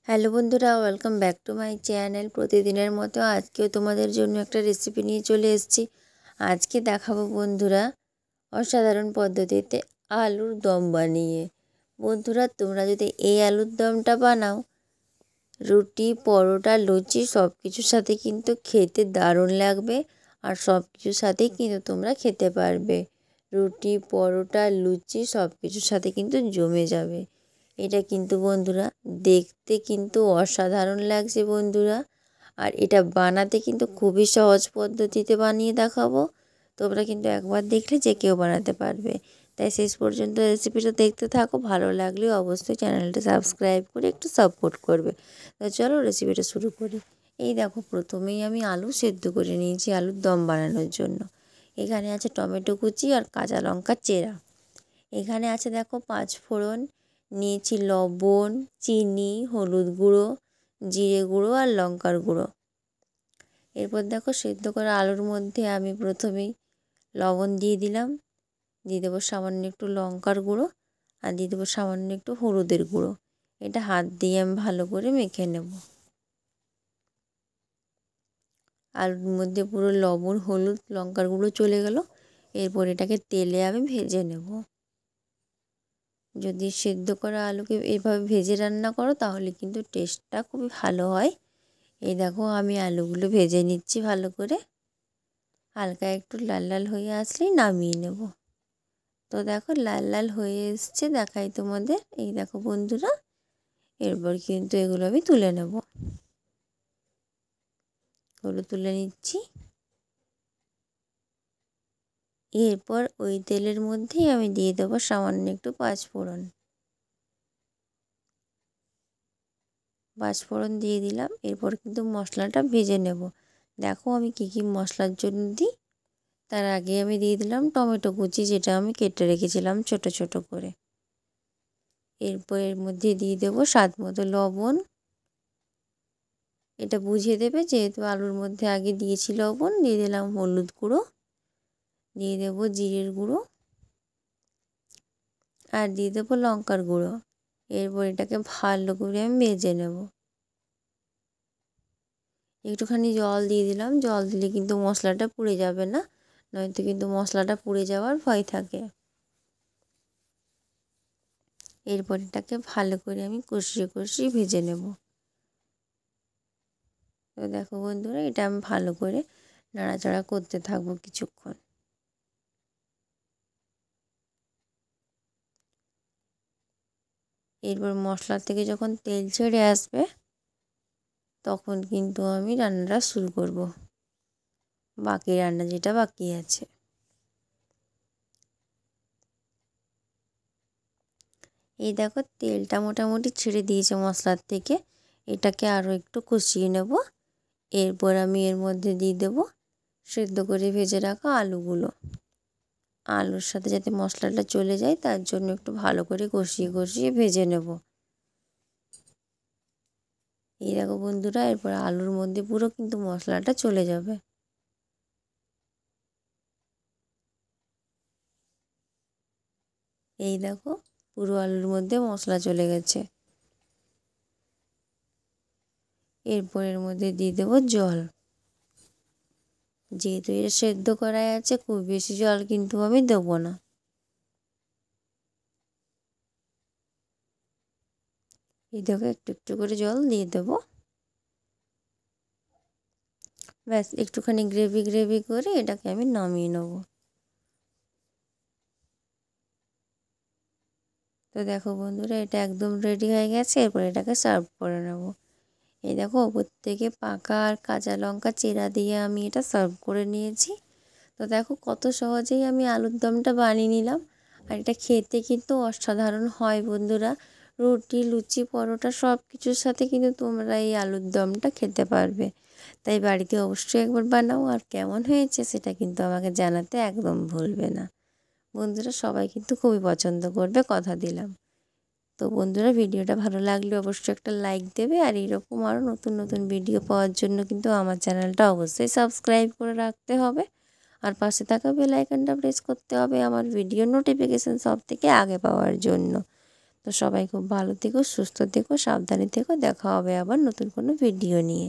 Hello বন্ধুরা, welcome back to my channel. প্রতিদিনের মতো আজকেও তোমাদের জন্য একটা রেসিপি নিয়ে চলে এসেছি। আজকে দেখাবো বন্ধুরা অসাধারণ পদ্ধতিতে আলুর দম বানিয়ে। বন্ধুরা, তোমরা যদি এই আলুর দমটা বানাও, রুটি, পরোটা, লুচি সব কিছুর সাথে কিন্তু খেতে দারুণ লাগবে। আর সব কিছুর সাথেই কিন্তু তোমরা খেতে পারবে। রুটি, পরোটা, লুচি সব কিছুর সাথে কিন্তু জমে যাবে। এটা কিন্তু বন্ধুরা দেখতে কিন্তু অসাধারণ লাগছে বন্ধুরা। আর এটা বানাতে কিন্তু খুবই সহজ পদ্ধতিতে বানিয়ে দেখাবো। তোমরা কিন্তু একবার দেখলে যে কেউ বানাতে পারবে। তাই শেষ পর্যন্ত রেসিপিটা দেখতে থাকো। ভালো লাগলে অবশ্যই চ্যানেলটা সাবস্ক্রাইব করে একটু সাপোর্ট করবে। তো চলো রেসিপিটা শুরু করি। এই দেখো, প্রথমেই আমি আলু সেদ্ধ করে নিয়েছি আলুর দম বানানোর জন্য। এখানে আছে টমেটো কুচি আর কাঁচা লঙ্কা চেরা। এখানে আছে দেখো 5 ফোড়ন, নিয়েছি লবণ, চিনি, হলুদ গুঁড়ো, জিরে গুঁড়ো আর লঙ্কার গুঁড়ো। এরপর দেখো সেদ্ধ করা আলুর মধ্যে আমি প্রথমেই লবণ দিয়ে দিলাম, দিয়ে দেবো সামান্য একটু লঙ্কার গুঁড়ো আর দিয়ে দেবো সামান্য একটু হলুদের গুঁড়ো। এটা হাত দিয়ে আমি ভালো করে মেখে নেব। আলুর মধ্যে পুরো লবণ, হলুদ, লঙ্কার গুঁড়ো চলে গেল। এরপর এটাকে তেলে আমি ভেজে নেব। যদি সেদ্ধ করা আলুকে এভাবে ভেজে রান্না করো তাহলে কিন্তু টেস্টটা খুবই ভালো হয়। এই দেখো আমি আলুগুলো ভেজে নিচ্ছি ভালো করে। হালকা একটু লাল লাল হয়ে আসলেই নামিয়ে নেব। তো দেখো লাল লাল হয়ে এসছে, দেখাই তোমাদের। এই দেখো বন্ধুরা, এরপর কিন্তু এগুলো আমি তুলে নেব। এগুলো তুলে নিচ্ছি। এরপর ওই তেলের মধ্যেই আমি দিয়ে দেবো সামান্য একটু 5 ফোড়ন। 5 ফোড়ন দিয়ে দিলাম। এরপর কিন্তু মশলাটা ভেজে নেব। দেখো আমি কী কী মশলার জন্য দিই। তার আগে আমি দিয়ে দিলাম টমেটো কুচি, যেটা আমি কেটে রেখেছিলাম ছোট ছোট করে। এরপর এর মধ্যে দিয়ে দেবো স্বাদ মতো লবণ। এটা বুঝিয়ে দেবে, যেহেতু আলুর মধ্যে আগে দিয়েছি লবণ। দিয়ে দিলাম হলুদ গুঁড়ো, দিয়ে দেবো জিরের গুঁড়ো আর দিয়ে দেবো লঙ্কার গুঁড়ো। এরপর এটাকে ভালো করে আমি ভেজে নেব। একটুখানি জল দিয়ে দিলাম। জল দিলে কিন্তু মশলাটা পুড়ে যাবে না, নয়তো কিন্তু মশলাটা পুড়ে যাওয়ার ভয় থাকে। এরপর এটাকে ভালো করে আমি কষিয়ে কষিয়ে ভেজে নেব। তো দেখো বন্ধুরা, এটা আমি ভালো করে নাড়াচাড়া করতে থাকবো কিছুক্ষণ। এরপর মশলা থেকে যখন তেল ছেড়ে আসবে তখন কিন্তু আমি রান্নাটা শুরু করব, বাকি রান্না যেটা বাকি আছে। এই দেখো তেলটা মোটামুটি ছেড়ে দিয়েছে মশলার থেকে। এটাকে আরও একটু কষিয়ে নেব। এরপর আমি এর মধ্যে দিয়ে দেবো সেদ্ধ করে ভেজে রাখা আলুগুলো। আলুর সাথে যাতে মশলাটা চলে যায় তার জন্য একটু ভালো করে কষিয়ে কষিয়ে ভেজে নেব। এই দেখো বন্ধুরা, এরপর আলুর মধ্যে পুরো কিন্তু মশলাটা চলে যাবে। এই দেখো পুরো আলুর মধ্যে মশলা চলে গেছে। এরপর এর মধ্যে দিয়ে দেবো জল। যেহেতু এটা সেদ্ধ করাই আছে, খুব বেশি জল কিন্তু আমি দেবো না। এই দেখো একটু একটু করে জল দিয়ে দেবো। ব্যাস একটুখানি গ্রেভি গ্রেভি করে এটাকে আমি নামিয়ে নেব। তো দেখো বন্ধুরা, এটা একদম রেডি হয়ে গেছে। এরপর এটাকে সার্ভ করে নেব। এই দেখো ওপর থেকে পাকা আর কাঁচা লঙ্কা চেরা দিয়ে আমি এটা সার্ভ করে নিয়েছি। তো দেখো কত সহজেই আমি আলুর দমটা বানিয়ে নিলাম। আর এটা খেতে কিন্তু অসাধারণ হয় বন্ধুরা। রুটি, লুচি, পরোটা সব কিছুর সাথে কিন্তু তোমরা এই আলুর দমটা খেতে পারবে। তাই বাড়িতে অবশ্যই একবার বানাও। আর কেমন হয়েছে সেটা কিন্তু আমাকে জানাতে একদম ভুলবে না। বন্ধুরা সবাই কিন্তু খুবই পছন্দ করবে, কথা দিলাম। তো বন্ধুরা, ভিডিওটা ভালো লাগলে অবশ্যই একটা লাইক দেবে। আর এরকম আরও নতুন নতুন ভিডিও পাওয়ার জন্য কিন্তু আমার চ্যানেলটা অবশ্যই সাবস্ক্রাইব করে রাখতে হবে। আর পাশে থাকা বেল আইকনটা প্রেস করতে হবে আমার ভিডিও নোটিফিকেশান সব থেকে আগে পাওয়ার জন্য। তো তো সবাই খুব ভালো থেকো, সুস্থ থেকো, সাবধানে থেকো। দেখা হবে আবার নতুন কোনো ভিডিও নিয়ে।